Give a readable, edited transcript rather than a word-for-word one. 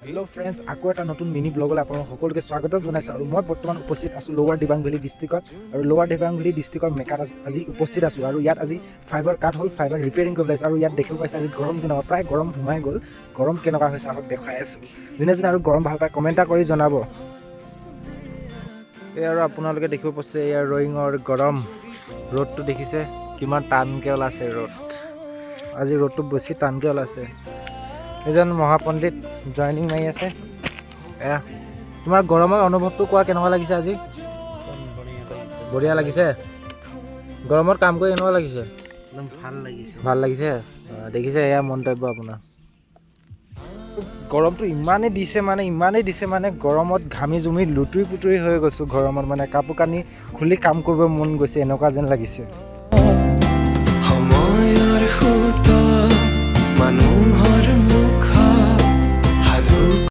Hello' friends, আকৌ এটা নতুন মিনি ব্লগলৈ আপোনালোক সকলোকে স্বাগতম জনাইছোঁ। আৰু মই বৰ্তমান উপস্থিত আছোঁ লোৱাৰ দিবাং ভেলী ডিষ্ট্ৰিক্টত। আৰু লোৱাৰ দিবাং ভেলী ডিষ্ট্ৰিক্টৰ মেকাত আজি উপস্থিত আছোঁ। আৰু ইয়াত আজি ফাইবাৰ কাট হ'ল, ফাইবাৰ ৰিপেয়াৰিং কৰিব লাগিছে। আৰু ইয়াত দেখিব পাইছে আজি গৰম কেনেকুৱা, প্ৰায় গৰম সোমাই গ'ল। গৰম কেনেকুৱা হৈছে আগত দেখাই আছোঁ। যোনে যোনে আৰু গৰম ভাল পায় কমেণ্ট এটা কৰি জনাব। এই আৰু আপোনালোকে দেখিব পাইছে এয়া ৰয়িঙৰ গৰম ৰ'দটো দেখিছে কিমান টানকৈ ওলাইছে ৰ'দ। আজি ৰ'দটো বেছি টানকৈ ওলাইছে। এজন মহাপণ্ডিত জইনিং মাৰি আছে। এয়া তোমাৰ গৰমৰ অনুভৱটো কোৱা, কেনেকুৱা লাগিছে আজি? বঢ়িয়া লাগিছে। গৰমত কাম কৰি কেনেকুৱা লাগিছে? একদম ভাল লাগিছে। দেখিছে এয়া মন্তব্য আপোনাৰ। গৰমটো ইমানেই দিছে মানে গৰমত ঘামি জুমি লুতুৰি পুতুৰি হৈ গৈছোঁ। গৰমত মানে কাপোৰ কানি খুলি কাম কৰিব মন গৈছে, এনেকুৱা যেন লাগিছে।